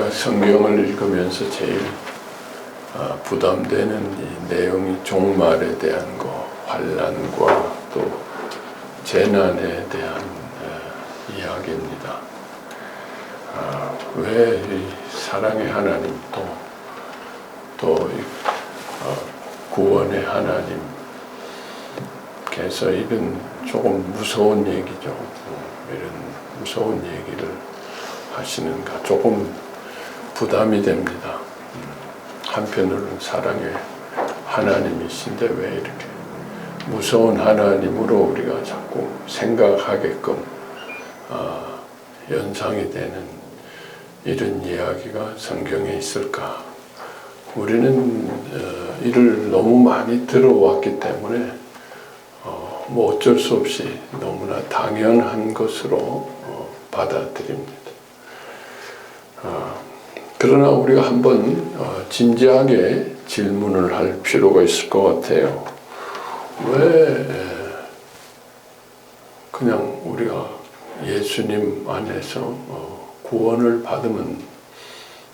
우리가 성경을 읽으면서 제일 부담되는 이 내용이 종말에 대한 거, 환난과 또 재난에 대한 이야기입니다. 왜 이 사랑의 하나님 또 구원의 하나님께서 이런 조금 무서운 얘기죠. 이런 무서운 얘기를 하시는가 조금 부담이 됩니다. 한편으로는 사랑의 하나님이신데 왜 이렇게 무서운 하나님으로 우리가 자꾸 생각하게끔 연상이 되는 이런 이야기가 성경에 있을까? 우리는 이를 너무 많이 들어왔기 때문에 뭐 어쩔 수 없이 너무나 당연한 것으로 받아들입니다. 그러나 우리가 한번 진지하게 질문을 할 필요가 있을 것 같아요. 왜 그냥 우리가 예수님 안에서 구원을 받으면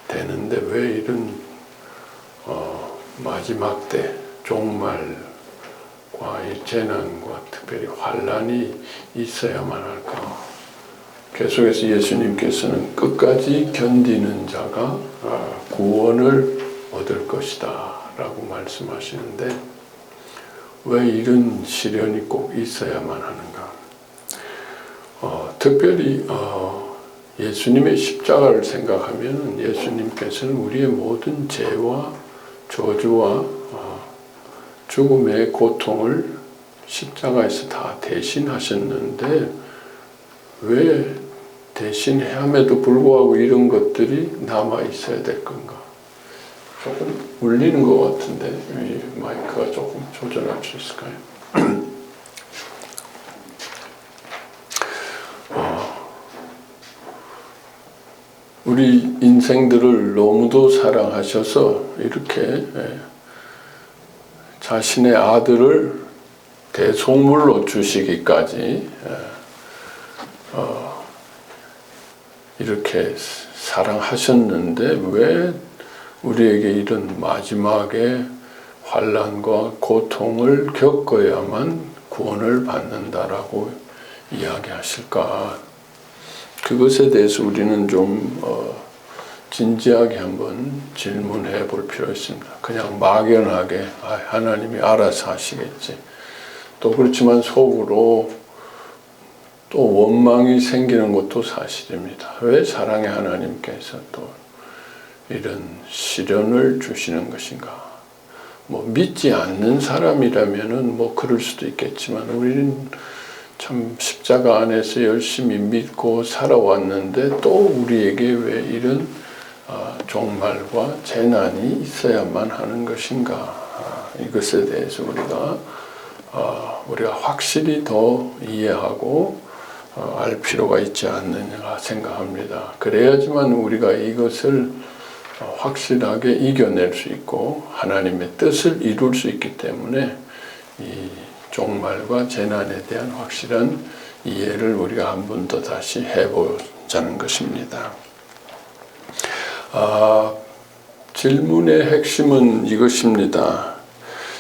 되는데 왜 이런 마지막 때 종말과 이 재난과 특별히 환난이 있어야만 할까? 계속해서 예수님께서는 끝까지 견디는 자가 구원을 얻을 것이다 라고 말씀하시는데 왜 이런 시련이 꼭 있어야만 하는가? 특별히 예수님의 십자가를 생각하면 예수님께서는 우리의 모든 죄와 저주와 죽음의 고통을 십자가에서 다 대신하셨는데 왜 대신함에도 불구하고 이런 것들이 남아 있어야 될 건가? 조금 울리는 것 같은데 이 마이크가 조금 조절할 수 있을까요? 우리 인생들을 너무도 사랑하셔서 이렇게 자신의 아들을 대속물로 주시기까지 이렇게 사랑하셨는데 왜 우리에게 이런 마지막에 환난과 고통을 겪어야만 구원을 받는다라고 이야기하실까? 그것에 대해서 우리는 좀 진지하게 한번 질문해 볼 필요 있습니다. 그냥 막연하게 하나님이 알아서 하시겠지. 또 그렇지만 속으로 또 원망이 생기는 것도 사실입니다. 왜 사랑의 하나님께서 또 이런 시련을 주시는 것인가? 뭐 믿지 않는 사람이라면은 뭐 그럴 수도 있겠지만 우리는 참 십자가 안에서 열심히 믿고 살아왔는데 또 우리에게 왜 이런 종말과 재난이 있어야만 하는 것인가? 이것에 대해서 우리가 확실히 더 이해하고 알 필요가 있지 않느냐 생각합니다. 그래야지만 우리가 이것을 확실하게 이겨낼 수 있고 하나님의 뜻을 이룰 수 있기 때문에 이 종말과 재난에 대한 확실한 이해를 우리가 한 번 더 다시 해보자는 것입니다. 질문의 핵심은 이것입니다.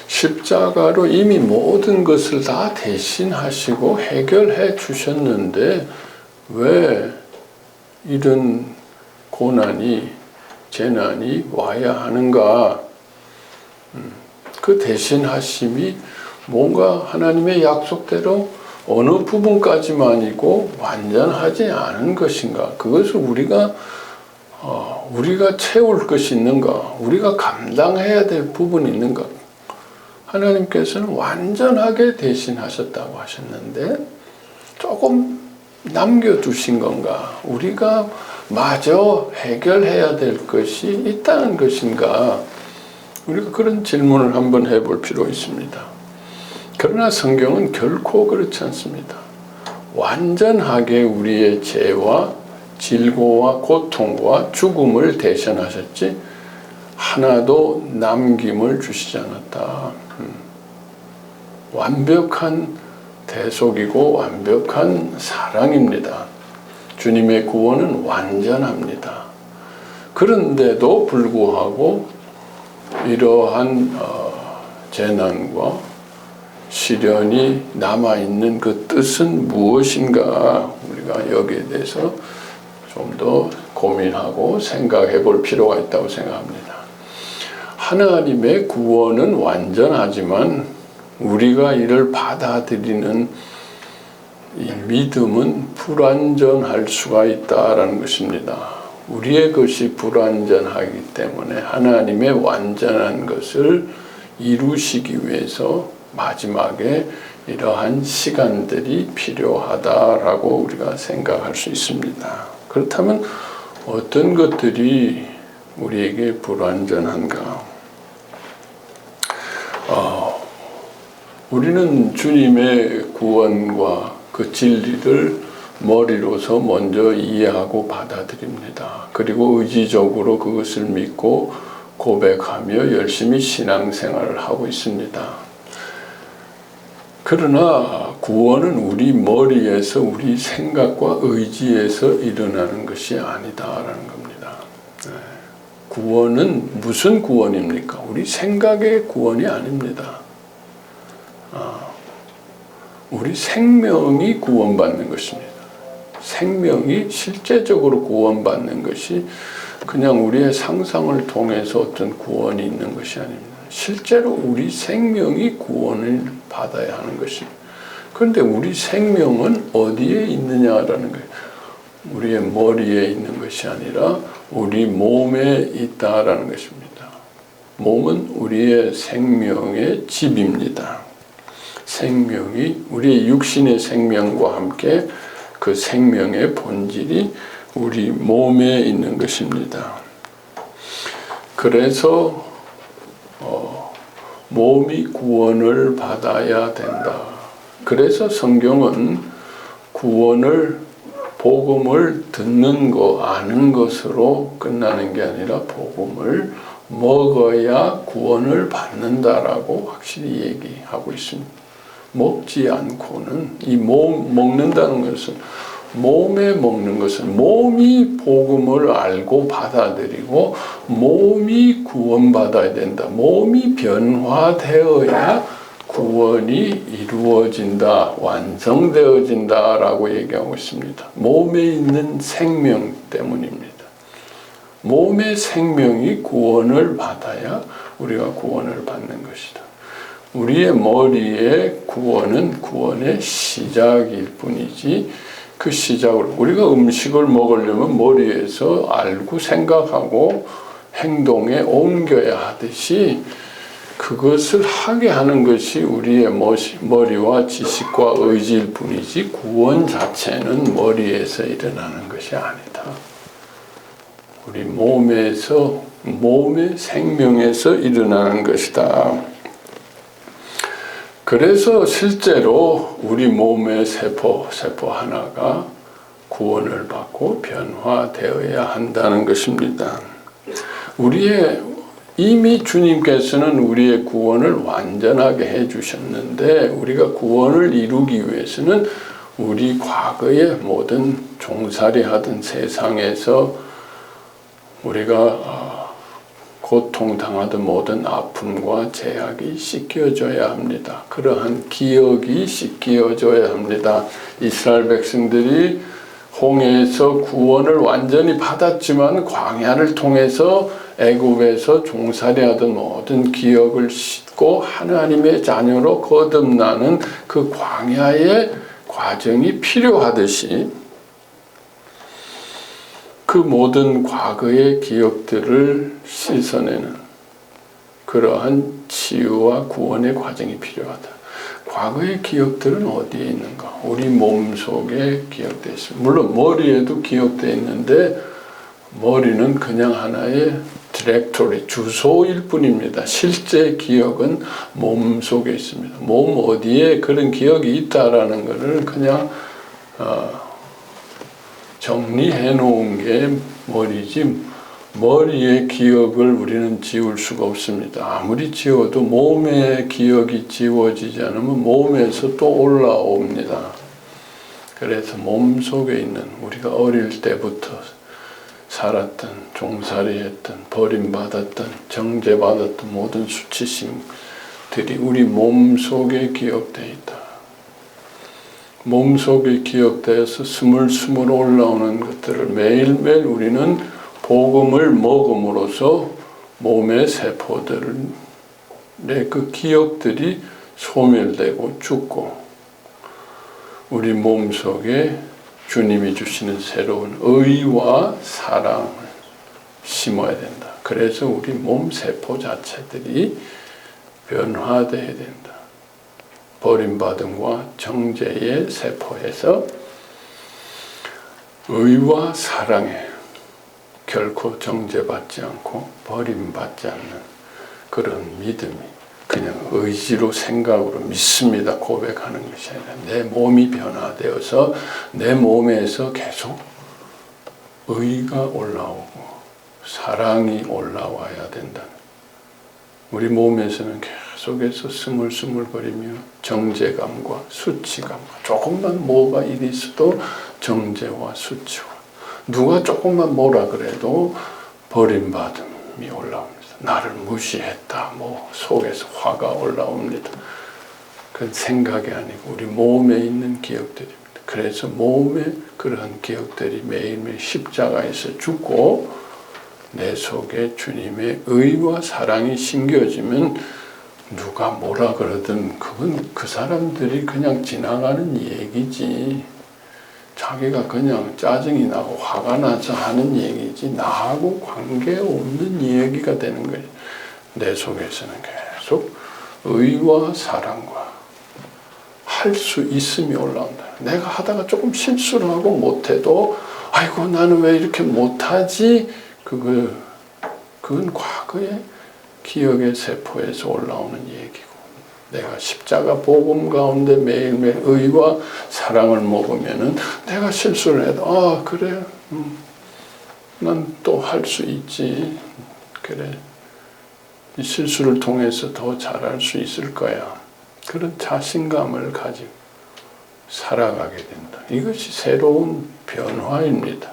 십자가로 이미 모든 것을 다 대신하시고 해결해 주셨는데 왜 이런 고난이 재난이 와야 하는가? 그 대신하심이 뭔가 하나님의 약속대로 어느 부분까지만이고 완전하지 않은 것인가? 그것을 우리가 채울 것이 있는가? 우리가 감당해야 될 부분이 있는가? 하나님께서는 완전하게 대신하셨다고 하셨는데 조금 남겨두신 건가? 우리가 마저 해결해야 될 것이 있다는 것인가? 우리가 그런 질문을 한번 해볼 필요 있습니다. 그러나 성경은 결코 그렇지 않습니다. 완전하게 우리의 죄와 질고와 고통과 죽음을 대신하셨지 하나도 남김을 주시지 않았다. 완벽한 대속이고 완벽한 사랑입니다. 주님의 구원은 완전합니다. 그런데도 불구하고 이러한 재난과 시련이 남아있는 그 뜻은 무엇인가, 우리가 여기에 대해서 좀 더 고민하고 생각해 볼 필요가 있다고 생각합니다. 하나님의 구원은 완전하지만 우리가 이를 받아들이는 이 믿음은 불완전할 수가 있다라는 것입니다. 우리의 것이 불완전하기 때문에 하나님의 완전한 것을 이루시기 위해서 마지막에 이러한 시간들이 필요하다라고 우리가 생각할 수 있습니다. 그렇다면 어떤 것들이 우리에게 불완전한가? 우리는 주님의 구원과 그 진리를 머리로서 먼저 이해하고 받아들입니다. 그리고 의지적으로 그것을 믿고 고백하며 열심히 신앙생활을 하고 있습니다. 그러나 구원은 우리 머리에서, 우리 생각과 의지에서 일어나는 것이 아니다라는 겁니다. 구원은 무슨 구원입니까? 우리 생각의 구원이 아닙니다. 우리 생명이 구원받는 것입니다. 생명이 실제적으로 구원받는 것이 그냥 우리의 상상을 통해서 어떤 구원이 있는 것이 아닙니다. 실제로 우리 생명이 구원을 받아야 하는 것입니다. 그런데 우리 생명은 어디에 있느냐라는 거예요. 우리의 머리에 있는 것이 아니라 우리 몸에 있다라는 것입니다. 몸은 우리의 생명의 집입니다. 생명이 우리의 육신의 생명과 함께 그 생명의 본질이 우리 몸에 있는 것입니다. 그래서 몸이 구원을 받아야 된다. 그래서 성경은 구원을, 복음을 듣는 거, 아는 것으로 끝나는 게 아니라 복음을 먹어야 구원을 받는다라고 확실히 얘기하고 있습니다. 먹지 않고는, 이 먹는다는 것은, 몸에 먹는 것은 몸이 복음을 알고 받아들이고 몸이 구원받아야 된다. 몸이 변화되어야 구원이 이루어진다, 완성되어진다라고 얘기하고 있습니다. 몸에 있는 생명 때문입니다. 몸의 생명이 구원을 받아야 우리가 구원을 받는 것이다. 우리의 머리의 구원은 구원의 시작일 뿐이지, 그 시작으로 우리가 음식을 먹으려면 머리에서 알고 생각하고 행동에 옮겨야 하듯이 그것을 하게 하는 것이 우리의 머리와 지식과 의지일 뿐이지 구원 자체는 머리에서 일어나는 것이 아니다. 우리 몸에서, 몸의 생명에서 일어나는 것이다. 그래서 실제로 우리 몸의 세포 하나가 구원을 받고 변화되어야 한다는 것입니다. 이미 주님께서는 우리의 구원을 완전하게 해주셨는데, 우리가 구원을 이루기 위해서는 우리 과거의 모든 종살이 하던 세상에서 우리가 고통당하던 모든 아픔과 제약이 씻겨져야 합니다. 그러한 기억이 씻겨져야 합니다. 이스라엘 백성들이 홍해에서 구원을 완전히 받았지만 광야를 통해서 애굽에서 종살이하던 모든 기억을 씻고 하나님의 자녀로 거듭나는 그 광야의 과정이 필요하듯이 그 모든 과거의 기억들을 씻어내는 그러한 치유와 구원의 과정이 필요하다. 과거의 기억들은 어디에 있는가? 우리 몸속에 기억되어 있습니다. 물론 머리에도 기억되어 있는데 머리는 그냥 하나의 디렉토리, 주소일 뿐입니다. 실제 기억은 몸속에 있습니다. 몸 어디에 그런 기억이 있다라는 것을 그냥 정리해 놓은 게 머리지, 머리의 기억을 우리는 지울 수가 없습니다. 아무리 지워도 몸의 기억이 지워지지 않으면 몸에서 또 올라옵니다. 그래서 몸속에 있는, 우리가 어릴 때부터 살았던, 종살이했던, 버림받았던, 정죄받았던 모든 수치심들이 우리 몸속에 기억되어 있다. 몸속에 기억되어서 스물스물 올라오는 것들을 매일매일 우리는 복음을 먹음으로써 몸의 세포들의 그 기억들이 소멸되고 죽고 우리 몸속에 주님이 주시는 새로운 의와 사랑을 심어야 된다. 그래서 우리 몸 세포 자체들이 변화되어야 된다. 버림받음과 정죄의 세포에서 의와 사랑에 결코 정죄받지 않고 버림받지 않는 그런 믿음이 그냥 의지로 생각으로 믿습니다 고백하는 것이 아니라 내 몸이 변화되어서 내 몸에서 계속 의가 올라오고 사랑이 올라와야 된다. 우리 몸에서는 계속해서 스물스물거리며 정죄감과 수치감과 조금만 뭐가 일이 있어도 정죄와 수치와 누가 조금만 뭐라 그래도 버림받음이 올라옵니다. 나를 무시했다. 뭐 속에서 화가 올라옵니다. 그건 생각이 아니고 우리 몸에 있는 기억들입니다. 그래서 몸에 그러한 기억들이 매일매일 십자가에서 죽고 내 속에 주님의 의와 사랑이 심겨지면 누가 뭐라 그러든 그건 그 사람들이 그냥 지나가는 얘기지. 자기가 그냥 짜증이 나고 화가 나서 하는 얘기지 나하고 관계없는 얘기가 되는 거예요. 내 속에서는 계속 의와 사랑과 할 수 있음이 올라온다. 내가 하다가 조금 실수를 하고 못해도 아이고 나는 왜 이렇게 못하지? 그건 과거의 기억의 세포에서 올라오는 얘기고 내가 십자가 복음 가운데 매일매일 의와 사랑을 먹으면은 내가 실수를 해도 그래 난 또 할 수 있지 그래 이 실수를 통해서 더 잘할 수 있을 거야 그런 자신감을 가지고 살아가게 된다. 이것이 새로운 변화입니다.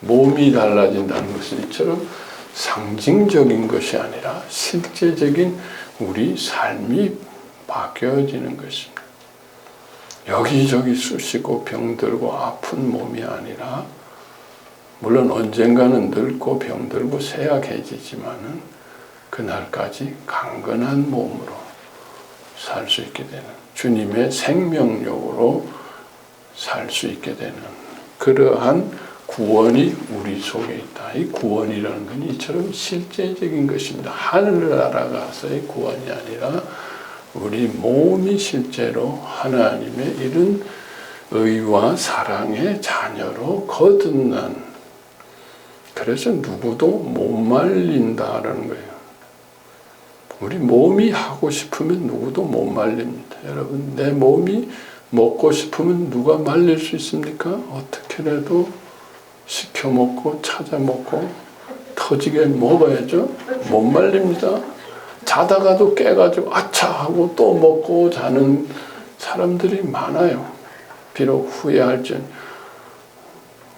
몸이 달라진다는 것은 이처럼 상징적인 것이 아니라 실제적인 우리 삶이 바뀌어지는 것입니다. 여기저기 쑤시고 병들고 아픈 몸이 아니라 물론 언젠가는 늙고 병들고 쇠약해지지만은 그날까지 강건한 몸으로 살 수 있게 되는 주님의 생명력으로 살 수 있게 되는 그러한 구원이 우리 속에 있다. 이 구원이라는 건 이처럼 실제적인 것입니다. 하늘나라 가서의 구원이 아니라 우리 몸이 실제로 하나님의 이런 의와 사랑의 자녀로 거듭난 그래서 누구도 못 말린다라는 거예요. 우리 몸이 하고 싶으면 누구도 못 말립니다. 여러분 내 몸이 먹고 싶으면 누가 말릴 수 있습니까? 어떻게라도 시켜 먹고 찾아 먹고 터지게 먹어야죠. 못 말립니다. 자다가도 깨가지고 아차 하고 또 먹고 자는 사람들이 많아요. 비록 후회할지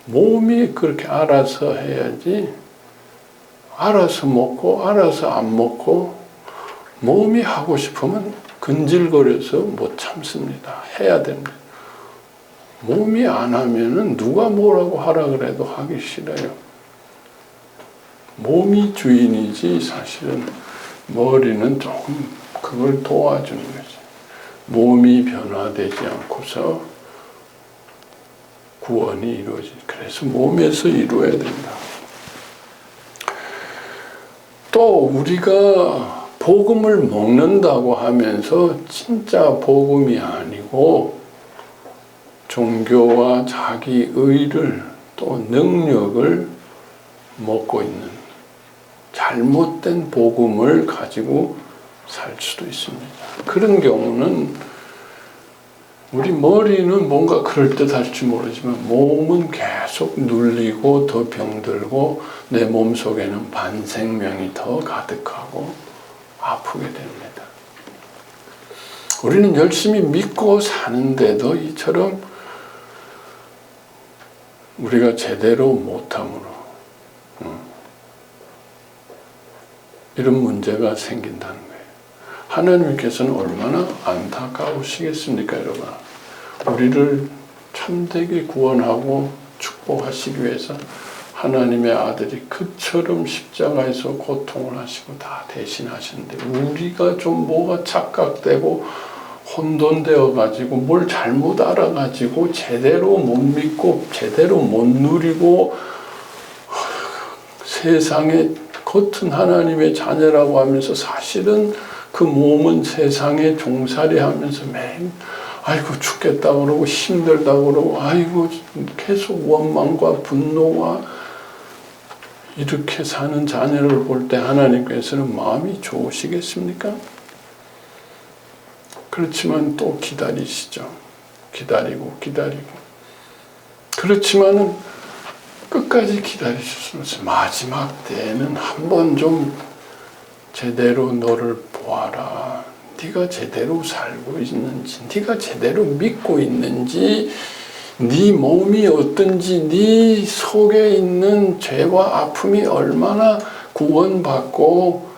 몸이 그렇게 알아서 해야지 알아서 먹고 알아서 안 먹고 몸이 하고 싶으면 근질거려서 못 참습니다. 해야 됩니다. 몸이 안 하면은 누가 뭐라고 하라 그래도 하기 싫어요. 몸이 주인이지 사실은 머리는 조금 그걸 도와주는 거지. 몸이 변화되지 않고서 구원이 이루어지. 그래서 몸에서 이루어야 된다. 또 우리가 복음을 먹는다고 하면서 진짜 복음이 아니고 종교와 자기 의를 또 능력을 먹고 있는 잘못된 복음을 가지고 살 수도 있습니다. 그런 경우는 우리 머리는 뭔가 그럴듯할지 모르지만 몸은 계속 눌리고 더 병들고 내 몸속에는 반생명이 더 가득하고 아프게 됩니다. 우리는 열심히 믿고 사는데도 이처럼 우리가 제대로 못함으로 이런 문제가 생긴다는 거예요. 하나님께서는 얼마나 안타까우시겠습니까, 여러분? 우리를 참되게 구원하고 축복하시기 위해서 하나님의 아들이 그처럼 십자가에서 고통을 하시고 다 대신하시는데, 우리가 좀 뭐가 착각되고 혼돈되어 가지고 뭘 잘못 알아가지고 제대로 못 믿고 제대로 못 누리고 세상에 겉은 하나님의 자녀라고 하면서 사실은 그 몸은 세상에 종살이 하면서 매일 아이고 죽겠다 그러고 힘들다 그러고 아이고 계속 원망과 분노와 이렇게 사는 자녀를 볼 때 하나님께서는 마음이 좋으시겠습니까? 그렇지만 또 기다리시죠. 기다리고 그렇지만은 끝까지 기다리셨으면서 마지막 때에는 한번 좀 제대로 너를 보아라. 네가 제대로 살고 있는지, 네가 제대로 믿고 있는지, 네 몸이 어떤지, 네 속에 있는 죄와 아픔이 얼마나 구원받고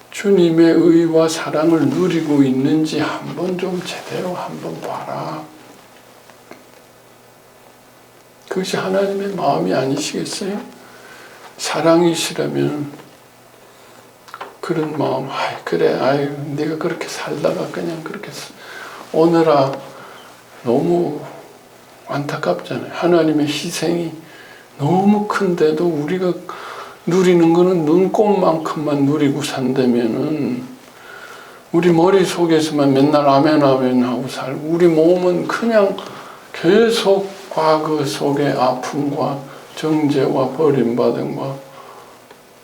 주님의 의와 사랑을 누리고 있는지 한번 좀 제대로 한번 봐라. 그것이 하나님의 마음이 아니시겠어요? 사랑이시라면 그런 마음, 그래, 네가 그렇게 살다가 그냥 그렇게 오느라 너무 안타깝잖아요. 하나님의 희생이 너무 큰데도 우리가 누리는 거는 눈꽃만큼만 누리고 산다면은 우리 머릿속에서만 맨날 아멘 하고 살고 우리 몸은 그냥 계속 과거 속의 아픔과 정죄와 버림받음과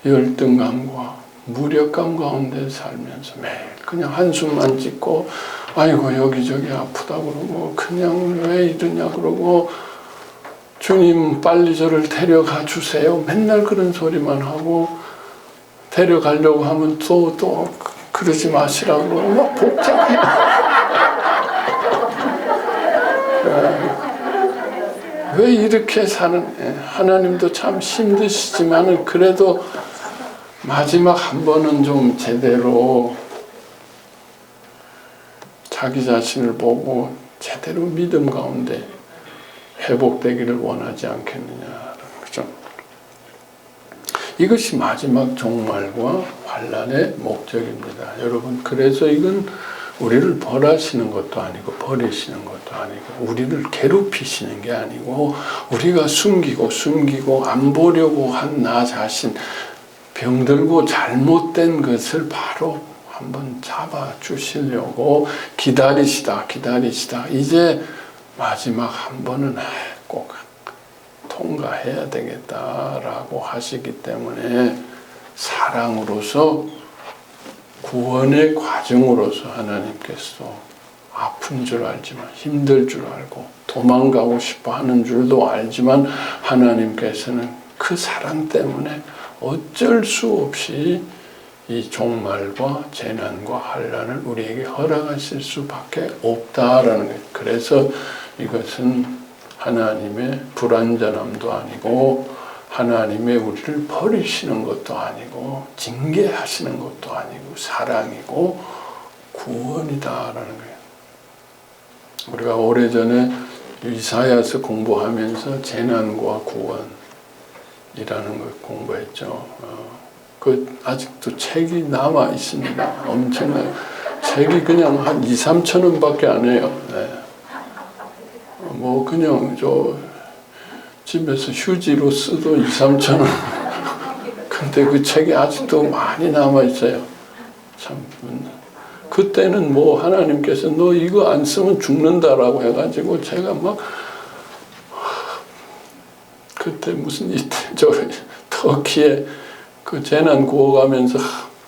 열등감과 무력감 가운데 살면서 매일 그냥 한숨만 짓고 아이고 여기저기 아프다 그러고 그냥 왜 이러냐 그러고 주님 빨리 저를 데려가 주세요. 맨날 그런 소리만 하고 데려가려고 하면 또 그러지 마시라고 그러고 막 복잡해. 왜 이렇게 사는 하나님도 참 힘드시지만은 그래도 마지막 한 번은 좀 제대로 자기 자신을 보고 제대로 믿음 가운데 회복되기를 원하지 않겠느냐는 거죠. 이것이 마지막 종말과 환난의 목적입니다. 여러분, 그래서 이건 우리를 벌하시는 것도 아니고 버리시는 것도 아니고 우리를 괴롭히시는 게 아니고 우리가 숨기고 안 보려고 한 나 자신 병들고 잘못된 것을 바로 한번 잡아주시려고 기다리시다 이제 마지막 한 번은 꼭 통과해야 되겠다라고 하시기 때문에 사랑으로서 구원의 과정으로서 하나님께서 아픈 줄 알지만 힘들 줄 알고 도망가고 싶어 하는 줄도 알지만 하나님께서는 그 사랑 때문에 어쩔 수 없이 이 종말과 재난과 환난을 우리에게 허락하실 수밖에 없다라는 거예요. 그래서 이것은 하나님의 불완전함도 아니고 하나님의 우리를 버리시는 것도 아니고 징계하시는 것도 아니고 사랑이고 구원이다라는 거예요. 우리가 오래전에 이사야서 공부하면서 재난과 구원이라는 걸 공부했죠. 그 아직도 책이 남아 있습니다. 엄청나요. 책이 그냥 한 2-3천 원밖에 안 해요. 네. 뭐 그냥 집에서 휴지로 써도 2-3천 원. 근데 그 책이 아직도 많이 남아 있어요. 참. 그때는 뭐 하나님께서 너 이거 안 쓰면 죽는다라고 해가지고 제가 막 그때 무슨 터키에 그 재난 구호가면서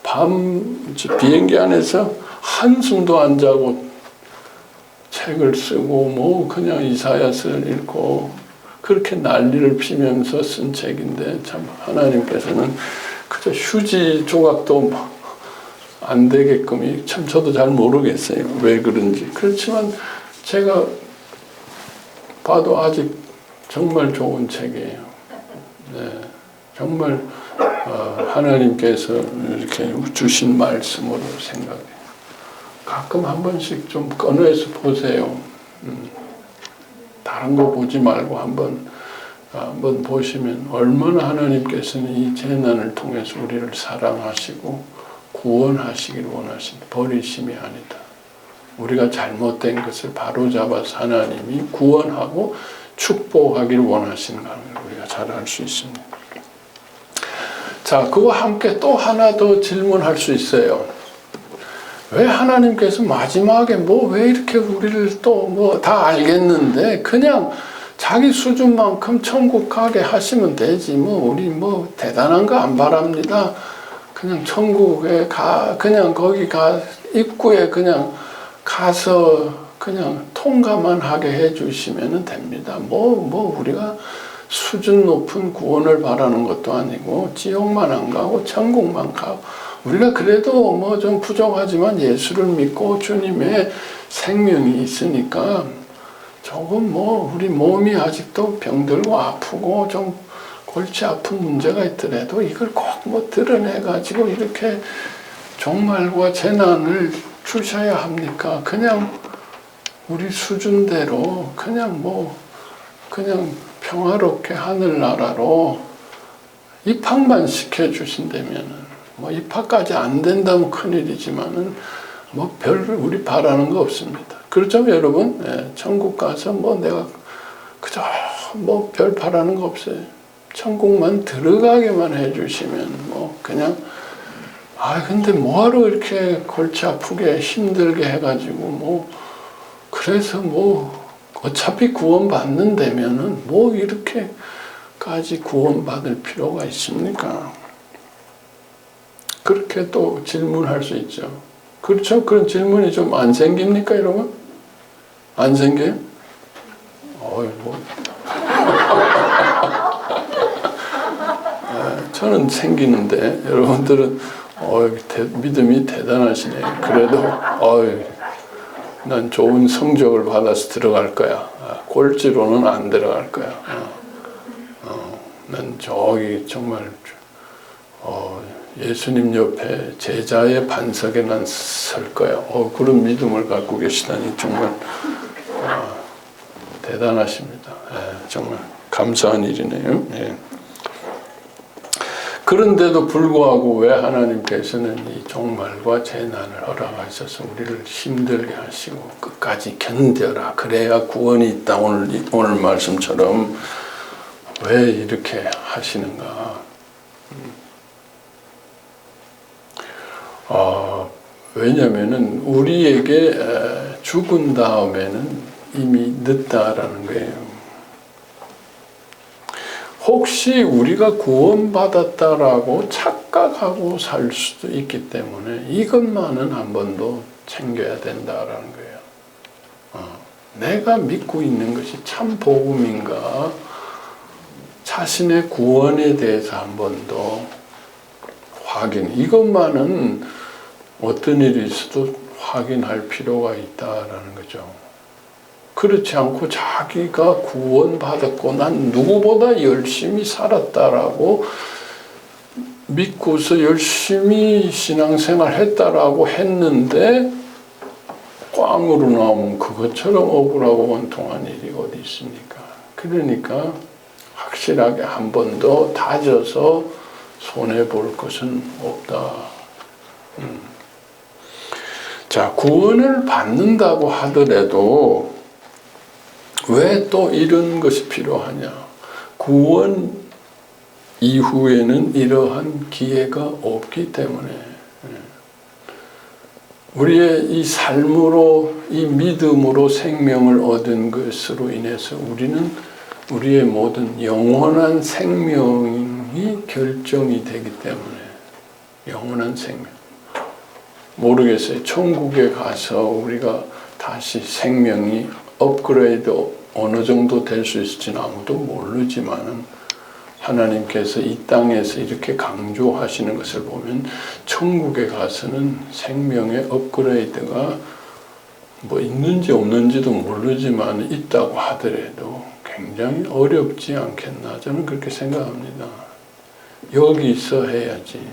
밤 비행기 안에서 한숨도 안 자고 책을 쓰고 뭐 그냥 이사야서를 읽고 그렇게 난리를 피면서 쓴 책인데 참 하나님께서는 그저 휴지 조각도 안 되게끔 참 저도 잘 모르겠어요. 왜 그런지. 그렇지만 제가 봐도 아직 정말 좋은 책이에요. 네, 정말 하나님께서 이렇게 주신 말씀으로 생각해요. 가끔 한 번씩 좀 꺼내서 보세요. 다른 거 보지 말고 한번 보시면 얼마나 하나님께서는 이 재난을 통해서 우리를 사랑하시고 구원하시길 원하신다. 버리심이 아니다. 우리가 잘못된 것을 바로잡아서 하나님이 구원하고 축복하길 원하시는 것을 우리가 잘 알 수 있습니다. 자, 그와 함께 또 하나 더 질문할 수 있어요. 왜 하나님께서 마지막에 왜 이렇게 우리를 또 다 알겠는데 그냥 자기 수준만큼 천국 가게 하시면 되지. 우리 대단한 거 안 바랍니다. 그냥 천국에 그냥 거기 입구에 그냥 가서 그냥 통과만 하게 해주시면 됩니다. 우리가 수준 높은 구원을 바라는 것도 아니고 지옥만 안 가고 천국만 가고 우리가 그래도 좀 부족하지만 예수를 믿고 주님의 생명이 있으니까 조금 우리 몸이 아직도 병들고 아프고 좀 골치 아픈 문제가 있더라도 이걸 꼭 드러내가지고 이렇게 종말과 재난을 주셔야 합니까? 그냥 우리 수준대로 그냥 평화롭게 하늘나라로 입학만 시켜주신다면은 입학까지 안 된다면 큰일이지만은 우리 바라는 거 없습니다. 그렇죠, 여러분? 예, 천국 가서 내가 그저 별 바라는 거 없어요. 천국만 들어가게만 해주시면 그냥 근데 뭐하러 이렇게 골치 아프게 힘들게 해가지고 그래서 어차피 구원받는다면은 이렇게까지 구원받을 필요가 있습니까? 그렇게 또 질문할 수 있죠. 그렇죠? 그런 질문이 좀 안 생깁니까, 여러분? 안 생겨요? 저는 생기는데 여러분들은 믿음이 대단하시네. 그래도 난 좋은 성적을 받아서 들어갈 거야. 꼴찌로는 안 들어갈 거야. 난 저기 정말 예수님 옆에 제자의 반석에 난 설 거야. 그런 믿음을 갖고 계시다니 정말 대단하십니다. 정말 감사한 일이네요. 그런데도 불구하고 왜 하나님께서는 이 종말과 재난을 허락하셔서 우리를 힘들게 하시고 끝까지 견뎌라. 그래야 구원이 있다. 오늘 말씀처럼 왜 이렇게 하시는가? 왜냐면은 우리에게 죽은 다음에는 이미 늦다라는 거예요. 혹시 우리가 구원받았다라고 착각하고 살 수도 있기 때문에 이것만은 한 번 더 챙겨야 된다라는 거예요. 내가 믿고 있는 것이 참 복음인가? 자신의 구원에 대해서 한 번 더 확인. 이것만은 어떤 일이 있어도 확인할 필요가 있다라는 거죠. 그렇지 않고 자기가 구원받았고 난 누구보다 열심히 살았다라고 믿고서 열심히 신앙생활 했다라고 했는데 꽝으로 나오면 그것처럼 억울하고 원통한 일이 어디 있습니까? 그러니까 확실하게 한 번 더 다져서 손해볼 것은 없다. 자, 구원을 받는다고 하더라도 왜 또 이런 것이 필요하냐? 구원 이후에는 이러한 기회가 없기 때문에 우리의 이 삶으로 이 믿음으로 생명을 얻은 것으로 인해서 우리는 우리의 모든 영원한 생명이 결정이 되기 때문에 영원한 생명. 모르겠어요. 천국에 가서 우리가 다시 생명이 업그레이드 어느 정도 될 수 있을지는 아무도 모르지만은 하나님께서 이 땅에서 이렇게 강조하시는 것을 보면 천국에 가서는 생명의 업그레이드가 있는지 없는지도 모르지만 있다고 하더라도 굉장히 어렵지 않겠나 저는 그렇게 생각합니다. 여기서 해야지.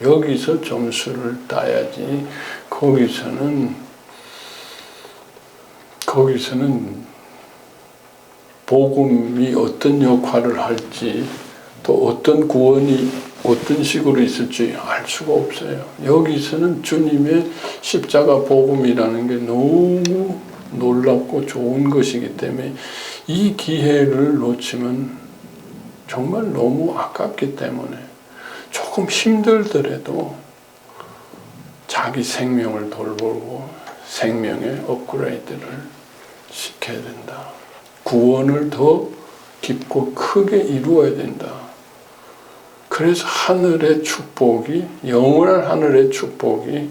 여기서 점수를 따야지. 거기서는 복음이 어떤 역할을 할지, 또 어떤 구원이 어떤 식으로 있을지 알 수가 없어요. 여기서는 주님의 십자가 복음이라는 게 너무 놀랍고 좋은 것이기 때문에 이 기회를 놓치면 정말 너무 아깝기 때문에 조금 힘들더라도 자기 생명을 돌보고 생명의 업그레이드를 시켜야 된다. 구원을 더 깊고 크게 이루어야 된다. 그래서 하늘의 축복이, 영원한 하늘의 축복이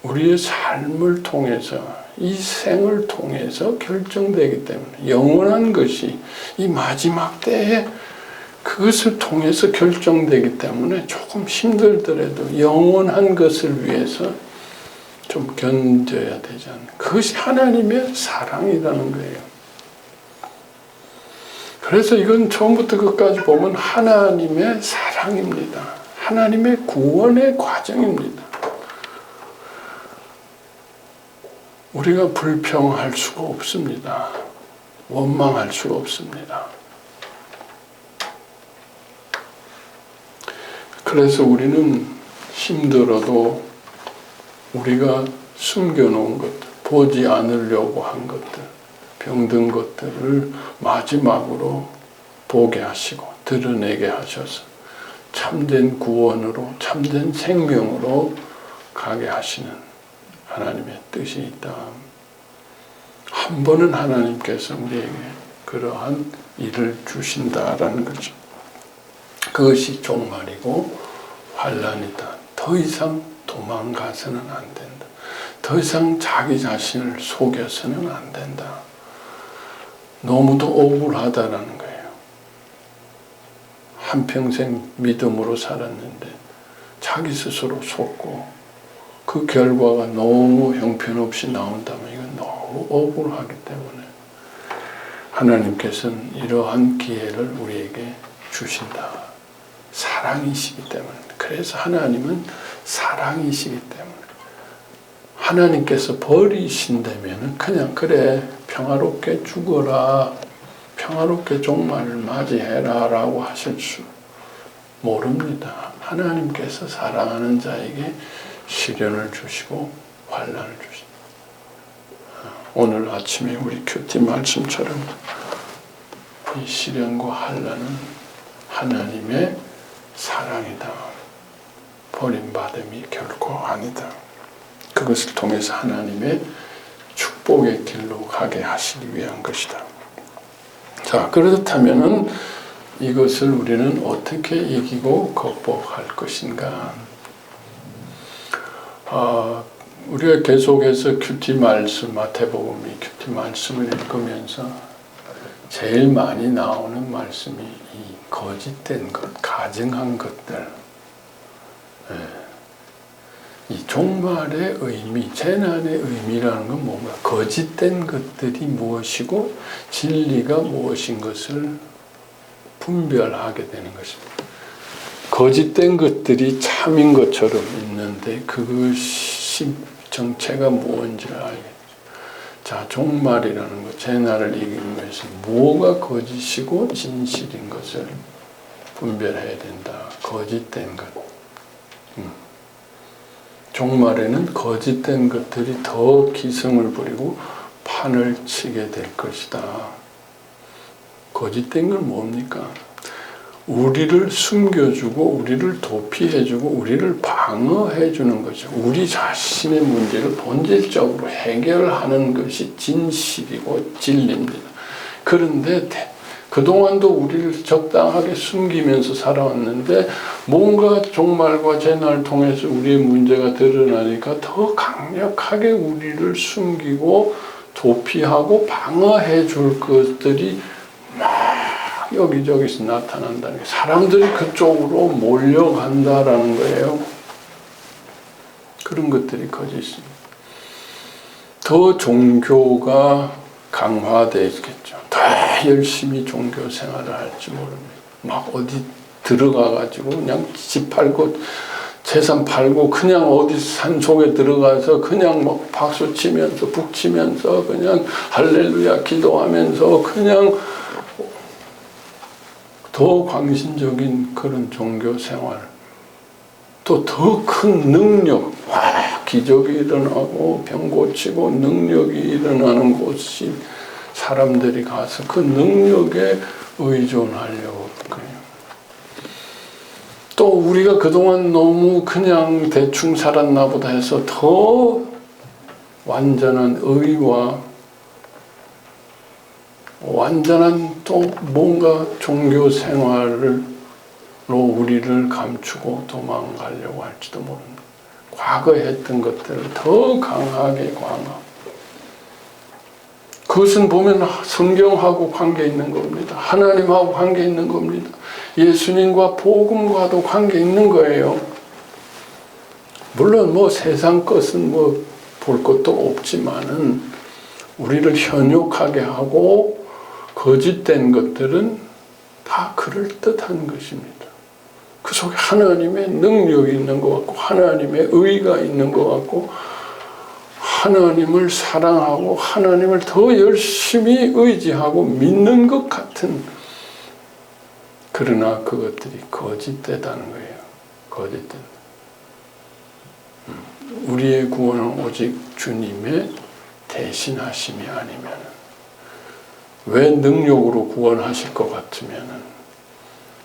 우리의 삶을 통해서, 이 생을 통해서 결정되기 때문에, 영원한 것이 이 마지막 때에 그것을 통해서 결정되기 때문에 조금 힘들더라도 영원한 것을 위해서 좀 견뎌야 되지 않나. 그것이 하나님의 사랑이라는 거예요. 그래서 이건 처음부터 끝까지 보면 하나님의 사랑입니다. 하나님의 구원의 과정입니다. 우리가 불평할 수가 없습니다. 원망할 수가 없습니다. 그래서 우리는 힘들어도 우리가 숨겨놓은 것들, 보지 않으려고 한 것들, 병든 것들을 마지막으로 보게 하시고 드러내게 하셔서 참된 구원으로, 참된 생명으로 가게 하시는 하나님의 뜻이 있다. 한 번은 하나님께서 우리에게 그러한 일을 주신다라는 거죠. 그것이 종말이고 환난이다. 더 이상 도망가서는 안 된다. 더 이상 자기 자신을 속여서는 안 된다. 너무도 억울하다라는 거예요. 한평생 믿음으로 살았는데 자기 스스로 속고 그 결과가 너무 형편없이 나온다면 이건 너무 억울하기 때문에 하나님께서는 이러한 기회를 우리에게 주신다. 사랑이시기 때문에. 그래서 하나님은 사랑이시기 때문에 하나님께서 버리신다면 그냥 그래 평화롭게 죽어라, 평화롭게 종말을 맞이해라 라고 하실 줄 모릅니다. 하나님께서 사랑하는 자에게 시련을 주시고 환난을 주십니다. 오늘 아침에 우리 큐티 말씀처럼 이 시련과 환난은 하나님의 사랑이다. 버림받음이 결코 아니다. 그것을 통해서 하나님의 축복의 길로 가게 하시기 위한 것이다. 자, 그렇다면은 이것을 우리는 어떻게 이기고 극복할 것인가? 우리가 계속해서 큐티 말씀, 마태복음이 큐티 말씀을 읽으면서 제일 많이 나오는 말씀이 이 거짓된 것, 가증한 것들, 이 종말의 의미, 재난의 의미라는 건 뭔가 거짓된 것들이 무엇이고 진리가 무엇인 것을 분별하게 되는 것입니다. 거짓된 것들이 참인 것처럼 있는데 그것이 정체가 무엇인지를 알겠죠. 자, 종말이라는 것, 재난을 이기기 위해서 뭐가 거짓이고 진실인 것을 분별해야 된다. 거짓된 것. 종말에는 거짓된 것들이 더 기승을 부리고 판을 치게 될 것이다. 거짓된 건 뭡니까? 우리를 숨겨주고 우리를 도피해주고 우리를 방어해주는 거죠. 우리 자신의 문제를 본질적으로 해결하는 것이 진실이고 진리입니다. 그런데 그동안도 우리를 적당하게 숨기면서 살아왔는데 뭔가 종말과 재난을 통해서 우리의 문제가 드러나니까 더 강력하게 우리를 숨기고 도피하고 방어해 줄 것들이 막 여기저기서 나타난다는 게 사람들이 그쪽으로 몰려간다라는 거예요. 그런 것들이 거짓입니다. 더 종교가 강화되겠죠. 더 열심히 종교 생활을 할지 모릅니다. 막 어디 들어가가지고 그냥 집 팔고 재산 팔고 그냥 어디 산속에 들어가서 그냥 막 박수 치면서 북치면서 그냥 할렐루야 기도하면서 그냥 더 광신적인 그런 종교 생활, 또 더 큰 능력, 기적이 일어나고 병 고치고 능력이 일어나는 곳이 사람들이 가서 그 능력에 의존하려고 그래요. 또 우리가 그동안 너무 그냥 대충 살았나 보다 해서 더 완전한 의와 완전한 또 뭔가 종교 생활로 우리를 감추고 도망가려고 할지도 모릅니다. 과거에 했던 것들을 더 강하게 강화하고, 그것은 보면 성경하고 관계 있는 겁니다. 하나님하고 관계 있는 겁니다. 예수님과 복음과도 관계 있는 거예요. 물론 뭐 세상 것은 뭐 볼 것도 없지만은 우리를 현혹하게 하고 거짓된 것들은 다 그럴듯한 것입니다. 그 속에 하나님의 능력이 있는 것 같고 하나님의 의가 있는 것 같고 하나님을 사랑하고 하나님을 더 열심히 의지하고 믿는 것 같은, 그러나 그것들이 거짓되다는 거예요. 거짓된. 우리의 구원은 오직 주님의 대신하심이 아니면, 왜 능력으로 구원하실 것 같으면,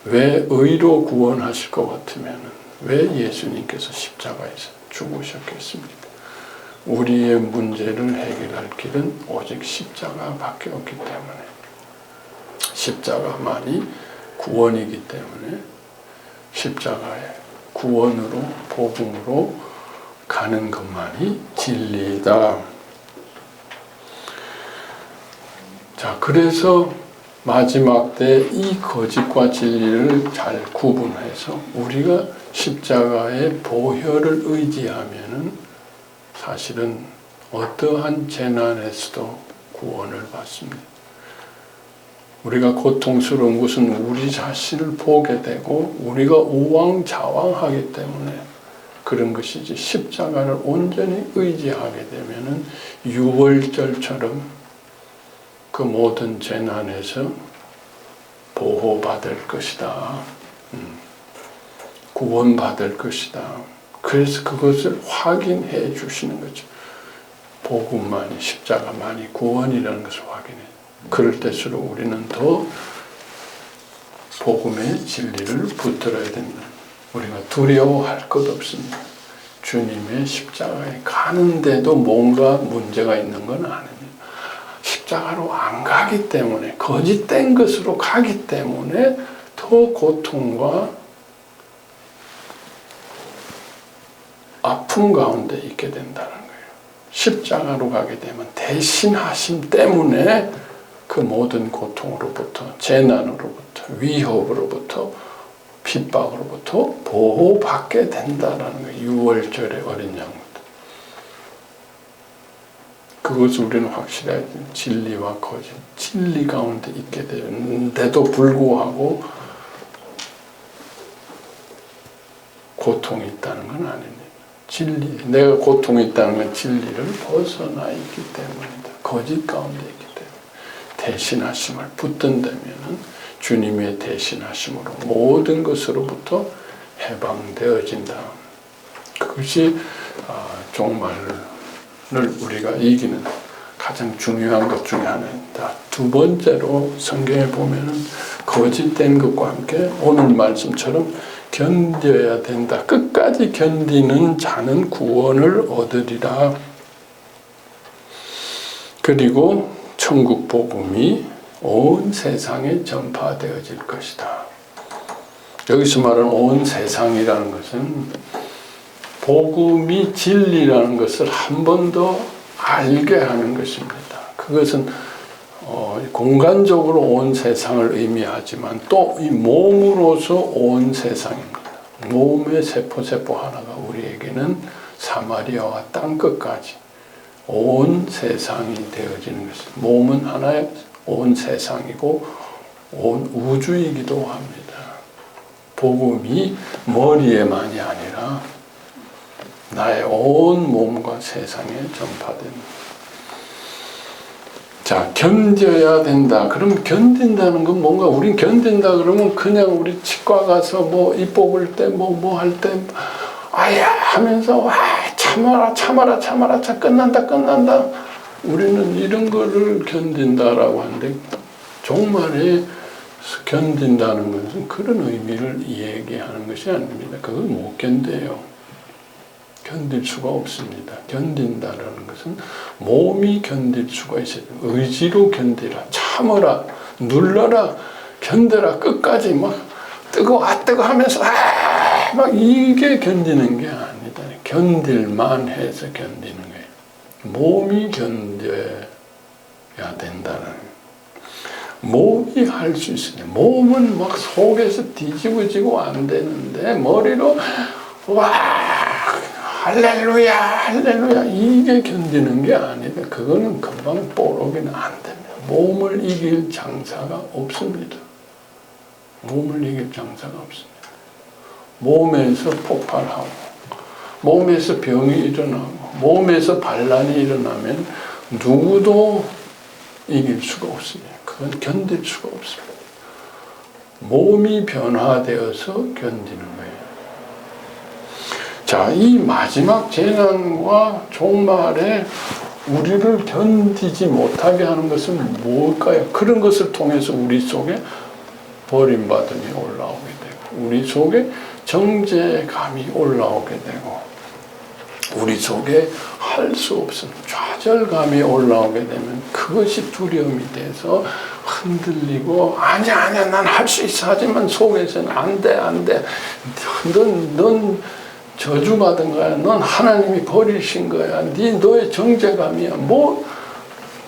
왜 의로 구원하실 것 같으면 왜 예수님께서 십자가에서 죽으셨겠습니까? 우리의 문제를 해결할 길은 오직 십자가밖에 없기 때문에, 십자가만이 구원이기 때문에 십자가의 구원으로 복음으로 가는 것만이 진리이다. 자, 그래서 마지막 때 이 거짓과 진리를 잘 구분해서 우리가 십자가의 보혈을 의지하면은 사실은 어떠한 재난에서도 구원을 받습니다. 우리가 고통스러운 것은 우리 자신을 보게 되고 우리가 우왕좌왕하기 때문에 그런 것이지, 십자가를 온전히 의지하게 되면은 유월절처럼 그 모든 재난에서 보호받을 것이다. 구원받을 것이다. 그래서 그것을 확인해 주시는 거죠. 복음만이, 십자가만이 구원이라는 것을 확인해. 그럴 때수록 우리는 더 복음의 진리를 붙들어야 된다. 우리가 두려워할 것 없습니다. 주님의 십자가에 가는데도 뭔가 문제가 있는 건 아닙니다. 십자가로 안 가기 때문에, 거짓된 것으로 가기 때문에 더 고통과 아픔 가운데 있게 된다는 거예요. 십자가로 가게 되면 대신하심 때문에 그 모든 고통으로부터, 재난으로부터, 위협으로부터, 핍박으로부터 보호받게 된다는 거예요. 6월절의 어린 양부터. 그것을 우리는 확실해야 돼요. 진리와 거짓, 진리 가운데 있게 되는데도 불구하고 고통이 있다는 건 아닙니다. 진리, 내가 고통이 있다는 건 진리를 벗어나 있기 때문이다. 거짓 가운데 있기 때문에. 대신하심을 붙든다면은 주님의 대신하심으로 모든 것으로부터 해방되어진다. 그것이 종말을 우리가 이기는 가장 중요한 것 중에 하나입니다. 두 번째로 성경에 보면은 거짓된 것과 함께 오늘 말씀처럼 견뎌야 된다. 끝까지 견디는 자는 구원을 얻으리라. 그리고 천국 복음이 온 세상에 전파되어질 것이다. 여기서 말하는 온 세상이라는 것은 복음이 진리라는 것을 한 번 더 알게 하는 것입니다. 그것은 공간적으로 온 세상을 의미하지만 또 이 몸으로서 온 세상입니다. 몸의 세포 하나가 우리에게는 사마리아와 땅끝까지 온 세상이 되어지는 것입니다. 몸은 하나의 온 세상이고 온 우주이기도 합니다. 복음이 머리에만이 아니라 나의 온 몸과 세상에 전파된다. 자, 견뎌야 된다. 그럼 견딘다는 건 뭔가, 우린 견딘다 그러면 그냥 우리 치과 가서 뭐 입 뽑을 때 뭐 할 때 아야 하면서 와 참아라 끝난다. 우리는 이런 거를 견딘다라고 하는데, 종말에 견딘다는 것은 그런 의미를 얘기하는 것이 아닙니다. 그걸 못 견뎌요. 견딜 수가 없습니다. 견딘다라는 것은 몸이 견딜 수가 있어요. 의지로 견디라, 참어라, 눌러라, 견뎌라, 끝까지 막 뜨거워 하면서 막 이게 견디는 게 아니다. 견딜만 해서 견디는 거예요. 몸이 견뎌야 된다는 거예요. 몸이 할 수 있어요. 몸은 막 속에서 뒤집어지고 안 되는데 머리로 와 할렐루야 이게 견디는 게 아니다. 그거는 금방 뽀록이는 안 됩니다. 몸을 이길 장사가 없습니다. 몸을 이길 장사가 없습니다. 몸에서 폭발하고 몸에서 병이 일어나고 몸에서 반란이 일어나면 누구도 이길 수가 없습니다. 그건 견딜 수가 없습니다. 몸이 변화되어서 견디는 거예요. 자, 이 마지막 재난과 종말에 우리를 견디지 못하게 하는 것은 뭘까요? 그런 것을 통해서 우리 속에 버림받음이 올라오게 되고, 우리 속에 정죄감이 올라오게 되고, 우리 속에 할 수 없음, 좌절감이 올라오게 되면 그것이 두려움이 돼서 흔들리고, 아니야, 난 할 수 있어. 하지만 속에서는 안 돼. 넌 저주받은 거야. 넌 하나님이 버리신 거야. 너의 정죄감이야.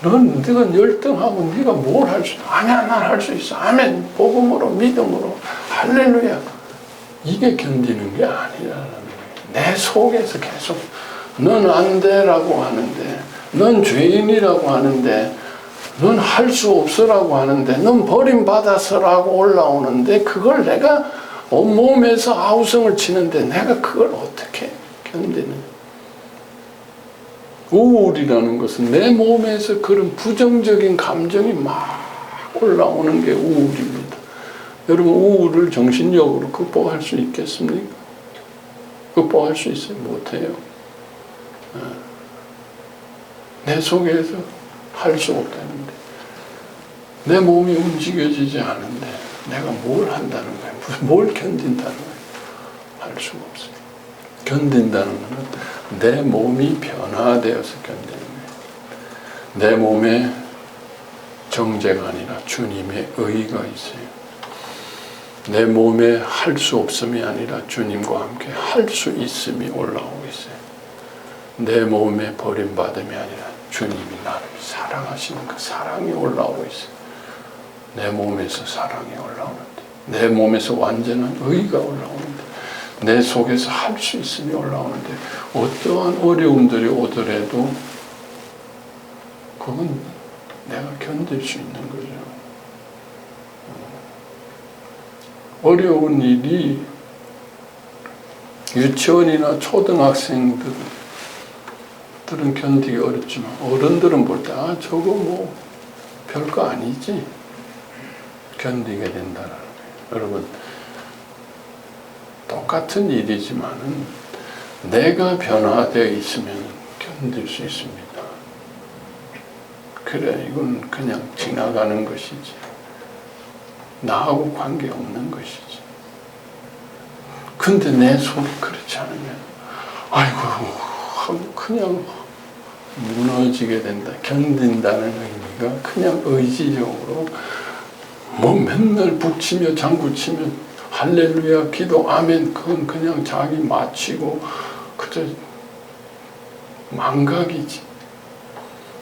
네가 열등하고 네가 뭘 할 수 있어. 아니야, 난 할 수 있어. 아멘. 복음으로, 믿음으로, 할렐루야. 이게 견디는 게 아니라는 거예요. 내 속에서 계속 넌 안 돼라고 하는데, 넌 죄인이라고 하는데, 넌 할 수 없어라고 하는데, 넌 버림받아서라고 올라오는데, 그걸 내가 온몸에서 아우성을 치는데 내가 그걸 어떻게 견디느냐. 우울이라는 것은 내 몸에서 그런 부정적인 감정이 막 올라오는 게 우울입니다. 여러분, 우울을 정신력으로 극복할 수 있겠습니까? 극복할 수 있어요? 못해요. 내 속에서 할 수 없다는데, 내 몸이 움직여지지 않은데 내가 뭘 한다는 거예요? 뭘 견딘다는 거예요? 할 수가 없어요. 견딘다는 것은 내 몸이 변화되어서 견디는 거예요. 내 몸에 정죄가 아니라 주님의 의가 있어요. 내 몸에 할 수 없음이 아니라 주님과 함께 할 수 있음이 올라오고 있어요. 내 몸에 버림받음이 아니라 주님이 나를 사랑하시는 그 사랑이 올라오고 있어요. 내 몸에서 사랑이 올라오는데, 내 몸에서 완전한 의가 올라오는데, 내 속에서 할 수 있음이 올라오는데, 어떠한 어려움들이 오더라도 그건 내가 견딜 수 있는 거죠. 어려운 일이 유치원이나 초등학생들은 견디기 어렵지만 어른들은 볼 때 저거 뭐 별거 아니지, 견디게 된다는 거예요. 여러분, 똑같은 일이지만은 내가 변화되어 있으면 견딜 수 있습니다. 그래, 이건 그냥 지나가는 것이지, 나하고 관계없는 것이지. 근데 내 속이 그렇지 않으면 아이고 하고 그냥 무너지게 된다. 견딘다는 의미가 그냥 의지적으로 뭐 맨날 북치며 장구치며 할렐루야 기도 아멘, 그건 그냥 자기 마치고 그저 망각이지.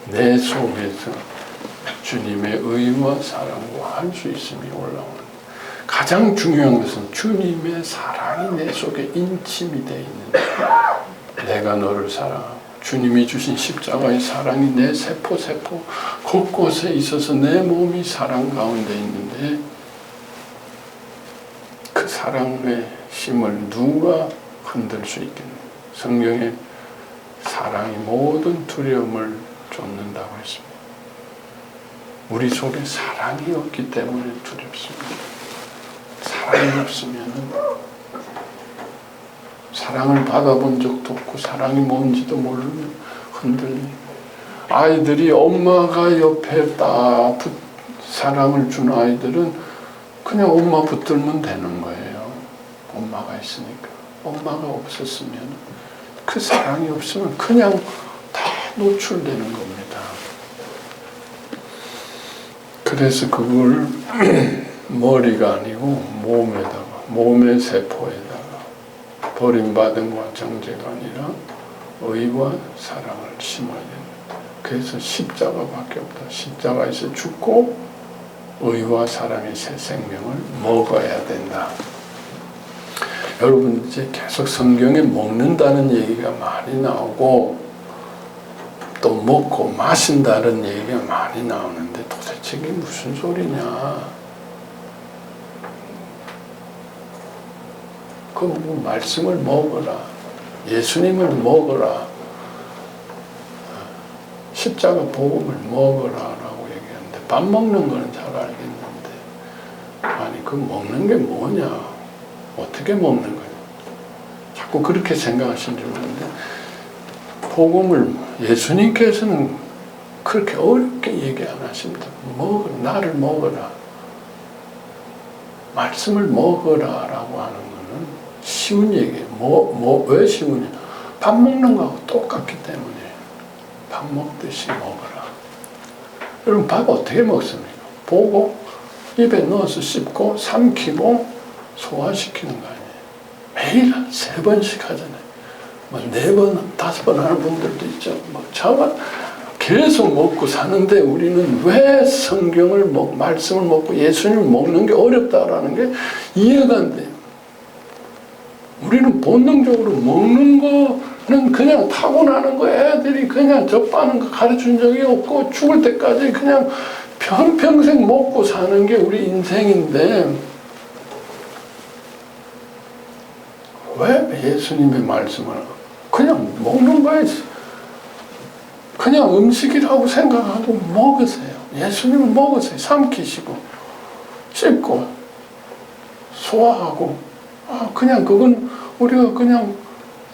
내 속에서 주님의 의와 사랑과 할 수 있음이 올라오는, 가장 중요한 것은 주님의 사랑이 내 속에 인침이 되어 있는, 내가 너를 사랑하고 주님이 주신 십자가의 사랑이 내 세포 곳곳에 있어서 내 몸이 사랑 가운데 있는데, 그 그 사랑의 힘을 누가 흔들 수 있겠느냐. 성경에 사랑이 모든 두려움을 쫓는다고 했습니다. 우리 속에 사랑이 없기 때문에 두렵습니다. 사랑이 없으면 사랑을 받아본 적도 없고 사랑이 뭔지도 모르는 흔들림. 아이들이 엄마가 옆에 딱 사랑을 준 아이들은 그냥 엄마 붙들면 되는 거예요. 엄마가 있으니까. 엄마가 없었으면, 그 사랑이 없으면 그냥 다 노출되는 겁니다. 그래서 그걸 머리가 아니고 몸의 세포에다가 버림받음과 정죄가 아니라 의와 사랑을 심어야 됩니다. 그래서 십자가밖에 없다. 십자가에서 죽고 의와 사랑의 새 생명을 먹어야 된다. 여러분 이제 계속 성경에 먹는다는 얘기가 많이 나오고 또 먹고 마신다는 얘기가 많이 나오는데 도대체 이게 무슨 소리냐. 그 말씀을 먹어라. 예수님을 먹어라. 십자가 복음을 먹어라라고 얘기하는데 밥 먹는 거는 잘 알겠는데 아니 그 먹는 게 뭐냐. 어떻게 먹는 거냐. 자꾸 그렇게 생각하신 줄 아는데 복음을 예수님께서는 그렇게 어렵게 얘기 안 하십니다. 나를 먹어라. 말씀을 먹어라라고 하는 거는 쉬운 얘기예요. 왜 쉬우냐. 밥 먹는 거하고 똑같기 때문에 밥 먹듯이 먹어라. 여러분 밥 어떻게 먹습니까? 보고 입에 넣어서 씹고 삼키고 소화시키는 거 아니에요. 매일 3번씩 하잖아요. 뭐 4번, 5번 하는 분들도 있죠. 뭐 저만 계속 먹고 사는데 우리는 왜 성경을 말씀을 먹고 예수님을 먹는 게 어렵다라는 게 이해가 안 돼요. 우리는 본능적으로 먹는 거는 그냥 타고나는 거. 애들이 그냥 접하는 거 가르친 적이 없고 죽을 때까지 그냥 평생 먹고 사는 게 우리 인생인데 왜 예수님의 말씀을 그냥 먹는 거에 그냥 음식이라고 생각하고 먹으세요. 예수님을 먹으세요. 삼키시고 씹고 소화하고 그냥 그건 우리가 그냥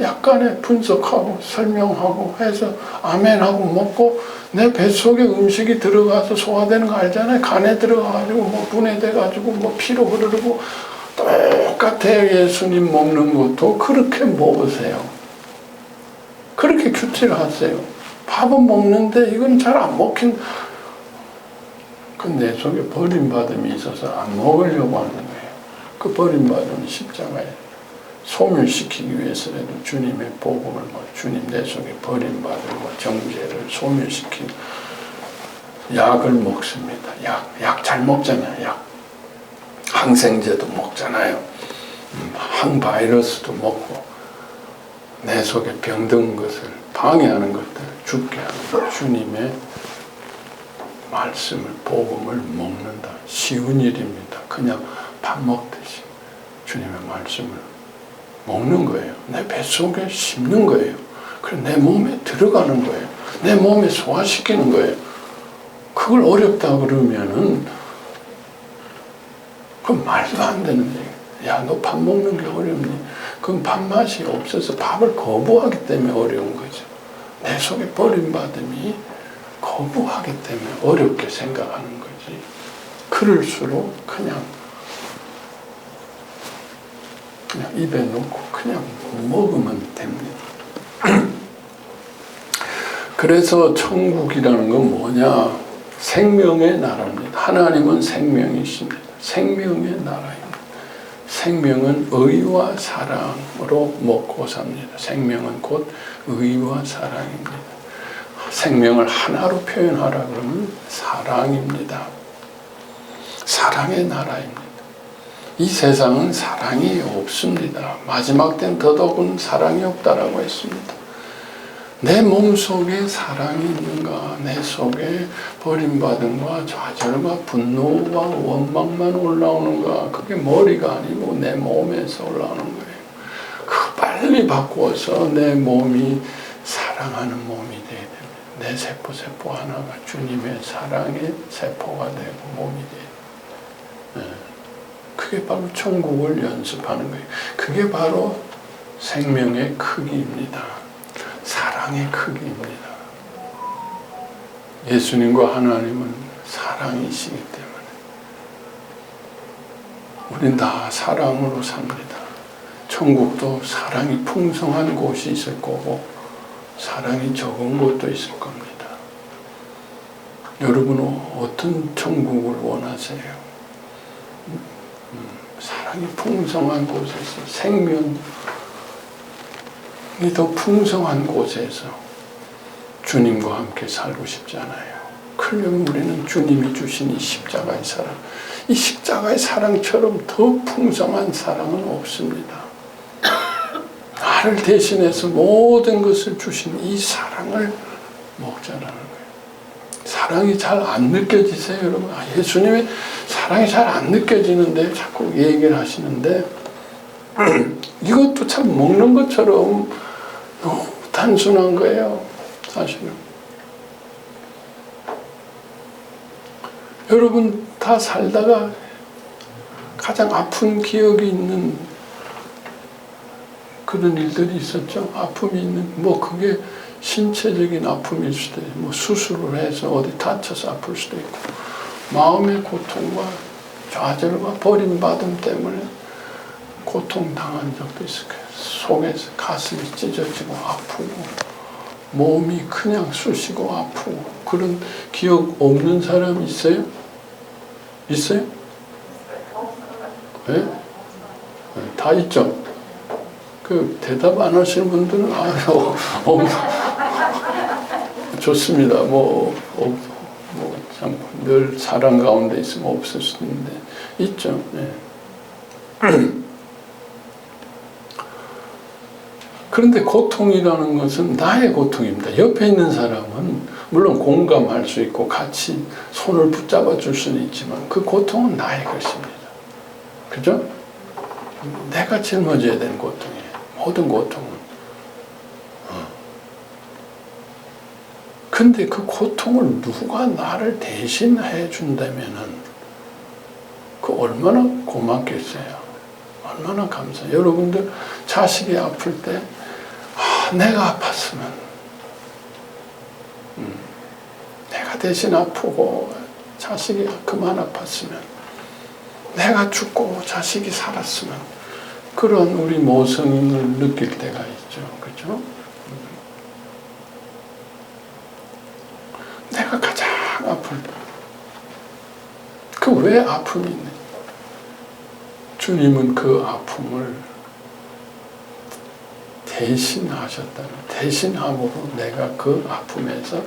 약간의 분석하고 설명하고 해서 아멘하고 먹고 내 뱃속에 음식이 들어가서 소화되는 거 알잖아요. 간에 들어가가지고 뭐 분해돼가지고 뭐 피로 흐르고 똑같아요. 예수님 먹는 것도 그렇게 먹으세요. 그렇게 규칙하세요. 밥은 먹는데 이건 잘 안 먹힌 그 내 속에 버림받음이 있어서 안 먹으려고 하는 거예요. 그 버림받음은 십자가에 소멸시키기 위해서라도 주님의 복음을 주님 내 속에 버림받음과 정죄를 소멸시킨 약을 먹습니다. 약 잘 먹잖아요. 약 항생제도 먹잖아요. 항바이러스도 먹고 내 속에 병든 것을 방해하는 것들을 죽게 하는 주님의 말씀을 복음을 먹는다. 쉬운 일입니다. 그냥 밥 먹듯이 주님의 말씀을 먹는 거예요. 내 뱃속에 씹는 거예요. 그리고 내 몸에 들어가는 거예요. 내 몸에 소화시키는 거예요. 그걸 어렵다 그러면은 그건 말도 안 되는 얘기예요. 야, 너 밥 먹는 게 어렵니? 그건 밥맛이 없어서 밥을 거부하기 때문에 어려운 거죠. 내 속에 버림받음이 거부하기 때문에 어렵게 생각하는 거지. 그럴수록 그냥 입에 넣고 그냥 먹으면 됩니다. 그래서 천국이라는 건 뭐냐? 생명의 나라입니다. 하나님은 생명이십니다. 생명의 나라입니다. 생명은 의와 사랑으로 먹고 삽니다. 생명은 곧 의와 사랑입니다. 생명을 하나로 표현하라 그러면 사랑입니다. 사랑의 나라입니다. 이 세상은 사랑이 없습니다. 마지막 때는 더더욱 사랑이 없다라고 했습니다. 내 몸속에 사랑이 있는가? 내 속에 버림받음과 좌절과 분노와 원망만 올라오는가? 그게 머리가 아니고 내 몸에서 올라오는 거예요. 그거 빨리 바꾸어서 내 몸이 사랑하는 몸이 돼야 됩니다. 내 세포 하나가 주님의 사랑의 세포가 되고 몸이 돼요. 그게 바로 천국을 연습하는 거예요. 그게 바로 생명의 크기입니다. 사랑의 크기입니다. 예수님과 하나님은 사랑이시기 때문에 우린 다 사랑으로 삽니다. 천국도 사랑이 풍성한 곳이 있을 거고 사랑이 적은 곳도 있을 겁니다. 여러분은 어떤 천국을 원하세요? 사랑이 풍성한 곳에서 생명이 더 풍성한 곳에서 주님과 함께 살고 싶잖아요. 그러면 우리는 주님이 주신 이 십자가의 사랑, 이 십자가의 사랑처럼 더 풍성한 사랑은 없습니다. 나를 대신해서 모든 것을 주신 이 사랑을 먹자라는 거예요. 사랑이 잘 안 느껴지세요, 여러분? 예수님의 사랑이 잘 안 느껴지는데 자꾸 얘기를 하시는데 이것도 참 먹는 것처럼 너무 단순한 거예요, 사실은. 여러분 다 살다가 가장 아픈 기억이 있는 그런 일들이 있었죠. 아픔이 있는, 그게 신체적인 아픔일 수도 있고, 수술을 해서 어디 다쳐서 아플 수도 있고, 마음의 고통과 좌절과 버림받음 때문에 고통당한 적도 있을 거예요. 속에서 가슴이 찢어지고 아프고, 몸이 그냥 쑤시고 아프고, 그런 기억 없는 사람 있어요? 있어요? 네? 다 있죠? 대답 안 하시는 분들은, 좋습니다. 참, 늘 사랑 가운데 있으면 없을 수도 있는데, 있죠. 네. 그런데 고통이라는 것은 나의 고통입니다. 옆에 있는 사람은 물론 공감할 수 있고 같이 손을 붙잡아 줄 수는 있지만 그 고통은 나의 것입니다. 그죠? 내가 짊어져야 되는 고통이에요. 모든 고통은. 근데 그 고통을 누가 나를 대신해 준다면은 그 얼마나 고맙겠어요. 얼마나 감사해요. 여러분들 자식이 아플 때 내가 아팠으면 내가 대신 아프고 자식이 그만 아팠으면 내가 죽고 자식이 살았으면 그런 우리 모성을 느낄 때가 있죠. 그죠? 내가 가장 아플 때 그 왜 아픔이 있는? 주님은 그 아픔을 대신하셨다는, 대신함으로 내가 그 아픔에서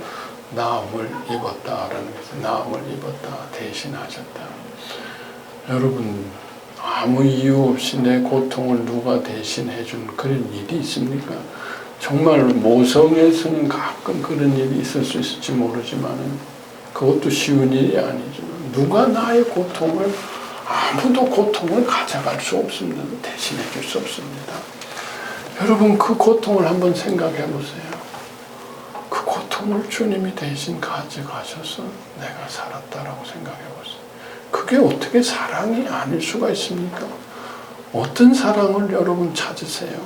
나음을 입었다라는 것을, 나음을 입었다, 대신하셨다. 여러분, 아무 이유 없이 내 고통을 누가 대신해 준 그런 일이 있습니까? 정말 모성에서는 가끔 그런 일이 있을 수 있을지 모르지만 그것도 쉬운 일이 아니죠. 누가 나의 고통을, 아무도 고통을 가져갈 수 없습니다. 대신해 줄 수 없습니다. 여러분 그 고통을 한번 생각해 보세요. 그 고통을 주님이 대신 가져가셔서 내가 살았다라고 생각해 보세요. 그게 어떻게 사랑이 아닐 수가 있습니까? 어떤 사랑을 여러분 찾으세요?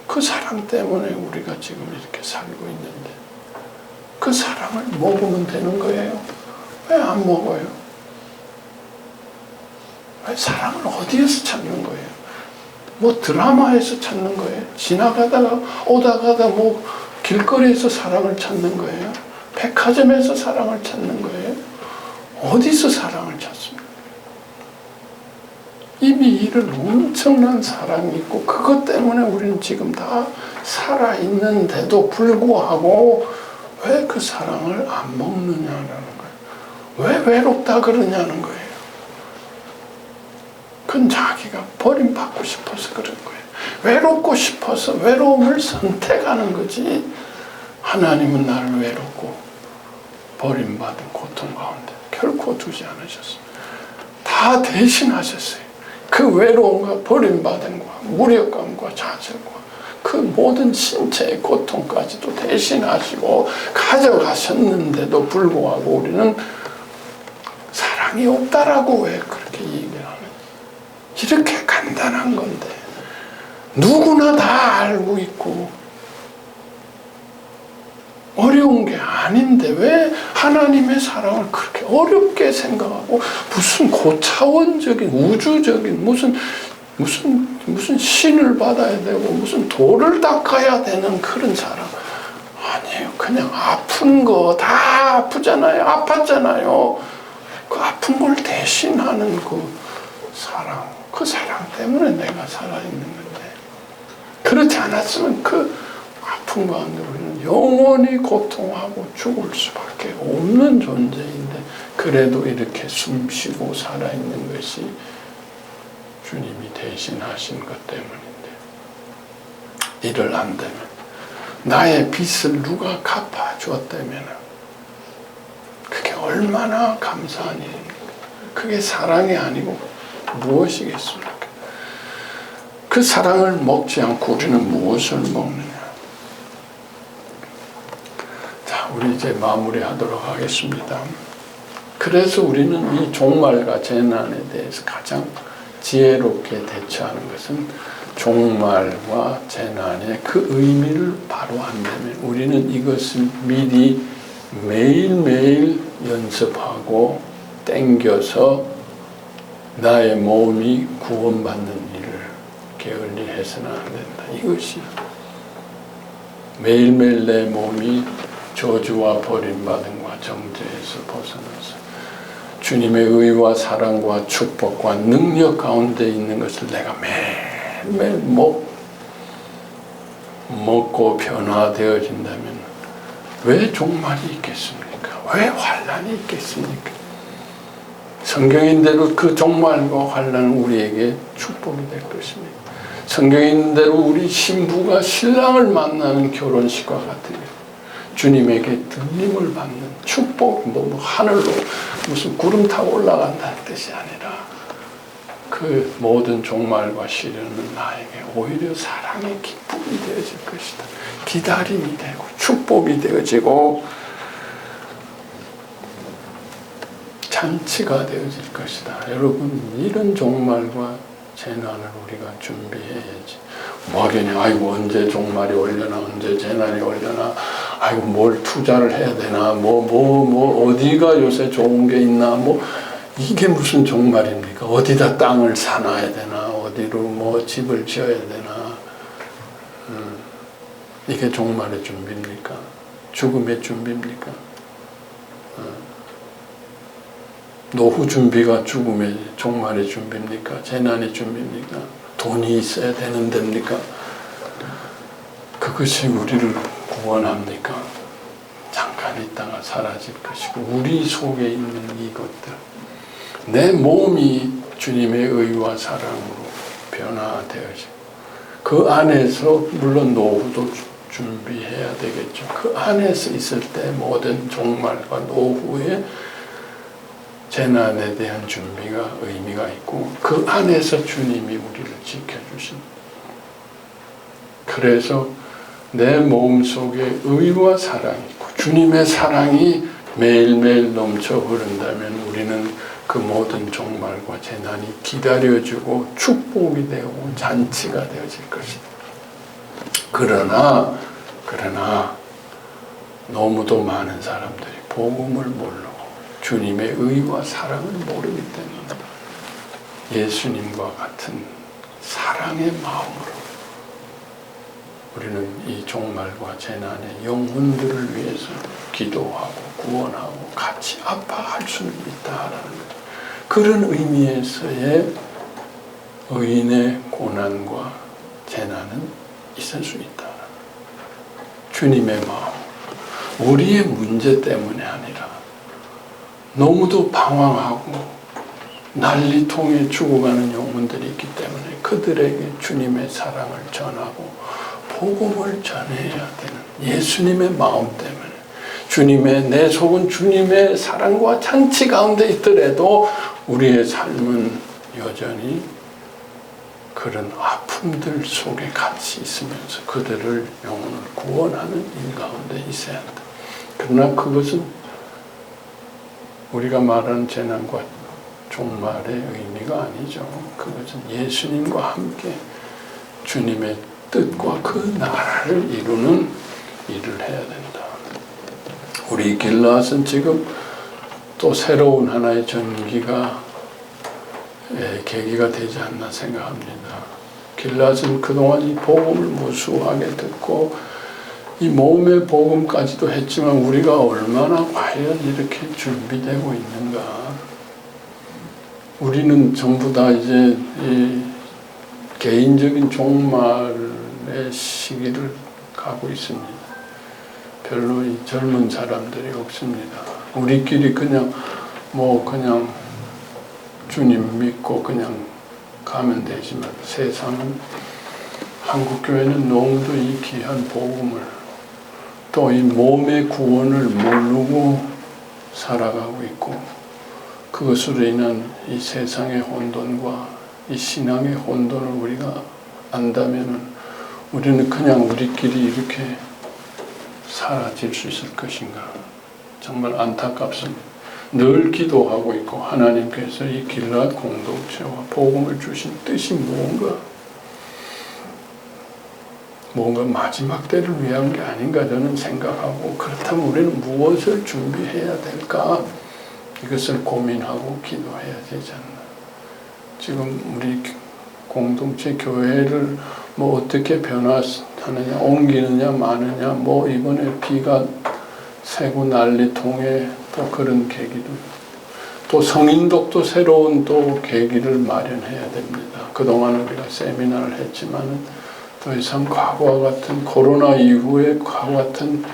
그 사랑 때문에 우리가 지금 이렇게 살고 있는데 그 사랑을 먹으면 되는 거예요. 왜 안 먹어요? 왜 사랑을 어디에서 찾는 거예요? 드라마에서 찾는 거예요? 지나가다가 오다가다 길거리에서 사랑을 찾는 거예요? 백화점에서 사랑을 찾는 거예요? 어디서 사랑을 찾습니까? 이미 이런 엄청난 사랑이 있고 그것 때문에 우리는 지금 다 살아있는데도 불구하고 왜 그 사랑을 안 먹느냐라는 거예요. 왜 외롭다 그러냐는 거예요. 그건 자기가 버림받고 싶어서 그런 거예요. 외롭고 싶어서 외로움을 선택하는 거지. 하나님은 나를 외롭고 버림받은 고통 가운데 결코 두지 않으셨어요. 다 대신하셨어요. 그 외로움과 버림받음과 무력감과 좌절과 그 모든 신체의 고통까지도 대신하시고 가져가셨는데도 불구하고 우리는 사랑이 없다라고 왜 그렇게 얘기를 하는? 이렇게 간단한 건데 누구나 다 알고 있고 어려운 게 아닌데 왜 하나님의 사랑을 그렇게 어렵게 생각하고 무슨 고차원적인 우주적인 무슨 신을 받아야 되고 무슨 돌을 닦아야 되는 그런 사랑 아니에요. 그냥 아픈 거 다 아프잖아요. 아팠잖아요. 그 아픈 걸 대신하는 그 사랑 때문에 내가 살아있는 건데 그렇지 않았으면 그 아픈 가운데 우리는 영원히 고통하고 죽을 수밖에 없는 존재인데 그래도 이렇게 숨쉬고 살아있는 것이 주님이 대신하신 것 때문인데 이를 안 되면 나의 빚을 누가 갚아주었다면 그게 얼마나 감사한 일입니까? 그게 사랑이 아니고 무엇이겠습니까? 그 사랑을 먹지 않고 우리는 무엇을 먹느냐? 자, 우리 이제 마무리하도록 하겠습니다. 그래서 우리는 이 종말과 재난에 대해서 가장 지혜롭게 대처하는 것은 종말과 재난의 그 의미를 바로 안다면 우리는 이것을 미리 매일매일 연습하고 땡겨서 나의 몸이 구원받는 일을 게을리해서는 안 된다. 이것이 매일매일 내 몸이 저주와 버림받음과 정죄에서 벗어나서 주님의 의와 사랑과 축복과 능력 가운데 있는 것을 내가 매일매일 먹고 변화되어진다면 왜 종말이 있겠습니까? 왜 환난이 있겠습니까? 성경인대로 그 종말과 환난은 우리에게 축복이 될 것입니다. 성경인대로 우리 신부가 신랑을 만나는 결혼식과 같으요 주님에게 들림을 받는 축복, 하늘로 무슨 구름 타고 올라간다는 뜻이 아니라 그 모든 종말과 시련은 나에게 오히려 사랑의 기쁨이 되어질 것이다. 기다림이 되고 축복이 되어지고 잔치가 되어질 것이다. 여러분 이런 종말과 재난을 우리가 준비해야지. 하겠냐, 아이고 언제 종말이 오려나, 언제 재난이 오려나, 아이고 뭘 투자를 해야 되나, 어디가 요새 좋은 게 있나, 이게 무슨 종말입니까? 어디다 땅을 사놔야 되나, 어디로 집을 지어야 되나, 이게 종말의 준비입니까? 죽음의 준비입니까? 노후 준비가 죽음의 종말의 준비입니까? 재난의 준비입니까? 돈이 있어야 되는 데입니까? 그것이 우리를 구원합니까? 잠깐 있다가 사라질 것이고 우리 속에 있는 이것들 내 몸이 주님의 의와 사랑으로 변화되어지고 그 안에서 물론 노후도 준비해야 되겠죠. 그 안에서 있을 때 모든 종말과 노후의 재난에 대한 준비가 의미가 있고 그 안에서 주님이 우리를 지켜주신 그래서 내 몸속에 의와 사랑이 있고 주님의 사랑이 매일매일 넘쳐 흐른다면 우리는 그 모든 종말과 재난이 기다려주고 축복이 되고 잔치가 되어질 것이다. 그러나 너무도 많은 사람들이 복음을 모르고 주님의 의와 사랑을 모르기 때문에 예수님과 같은 사랑의 마음으로 우리는 이 종말과 재난의 영혼들을 위해서 기도하고 구원하고 같이 아파할 수는 있다라는 것. 그런 의미에서의 의인의 고난과 재난은 있을 수 있다. 주님의 마음, 우리의 문제 때문에 아니라 너무도 방황하고 난리통에 죽어가는 영혼들이 있기 때문에 그들에게 주님의 사랑을 전하고 복음을 전해야 되는 예수님의 마음 때문에 주님의 내 속은 주님의 사랑과 잔치 가운데 있더라도 우리의 삶은 여전히 그런 아픔들 속에 같이 있으면서 그들을 영혼을 구원하는 일 가운데 있어야 한다. 그러나 그것은 우리가 말하는 재난과 종말의 의미가 아니죠. 그것은 예수님과 함께 주님의 뜻과 그 나라를 이루는 일을 해야 된다. 우리 길라앗은 지금 또 새로운 하나의 전기가 계기가 되지 않나 생각합니다. 길라앗은 그동안 이 복음을 무수하게 듣고 이 몸의 복음까지도 했지만 우리가 얼마나 과연 이렇게 준비되고 있는가. 우리는 전부 다 이제 이 개인적인 종말의 시기를 가고 있습니다. 별로 이 젊은 사람들이 없습니다. 우리끼리 그냥 주님 믿고 그냥 가면 되지만 세상은 한국교회는 너무도 이 귀한 복음을 또 이 몸의 구원을 모르고 살아가고 있고 그것으로 인한 이 세상의 혼돈과 이 신앙의 혼돈을 우리가 안다면은 우리는 그냥 우리끼리 이렇게 사라질 수 있을 것인가. 정말 안타깝습니다. 늘 기도하고 있고 하나님께서 이 길라앗 공동체와 복음을 주신 뜻이 뭔가 마지막 때를 위한 게 아닌가 저는 생각하고 그렇다면 우리는 무엇을 준비해야 될까? 이것을 고민하고 기도해야 되지 않나. 지금 우리 공동체 교회를 어떻게 변화하느냐, 옮기느냐, 마느냐, 이번에 비가 새고 난리통에 또 그런 계기도, 또 성인독도 새로운 또 계기를 마련해야 됩니다. 그동안 우리가 세미나를 했지만은 더 이상 과거와 같은 코로나 이후에 과거와 같은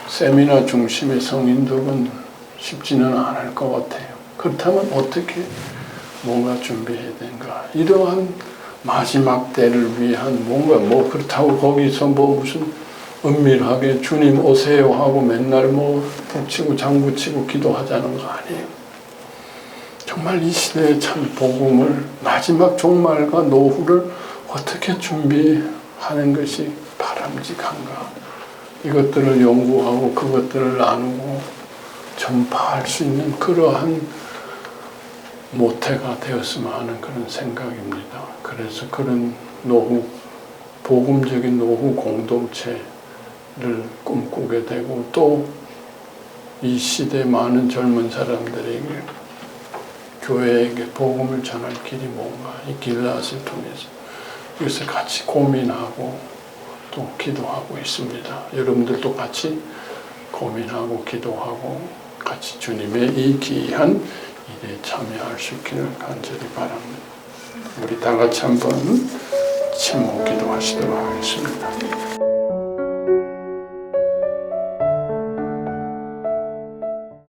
세미나 중심의 성인독은 쉽지는 않을 것 같아요. 그렇다면 어떻게 뭔가 준비해야 되는가? 이러한 마지막 때를 위한 뭔가 그렇다고 거기서 무슨 은밀하게 주님 오세요 하고 맨날 북치고 장구치고 기도하자는 거 아니에요. 정말 이 시대의 참 복음을 마지막 종말과 노후를 어떻게 준비하는 것이 바람직한가. 이것들을 연구하고 그것들을 나누고 전파할 수 있는 그러한 모태가 되었으면 하는 그런 생각입니다. 그래서 그런 복음적인 노후 공동체를 꿈꾸게 되고 또 이 시대 많은 젊은 사람들에게 교회에게 복음을 전할 길이 뭔가 이 길라앗을 통해서 이것을 같이 고민하고 또 기도하고 있습니다. 여러분들도 같이 고민하고 기도하고 같이 주님의 이 귀한 일에 참여할 수 있기를 간절히 바랍니다. 우리 다 같이 한번 침묵 기도하시도록 하겠습니다.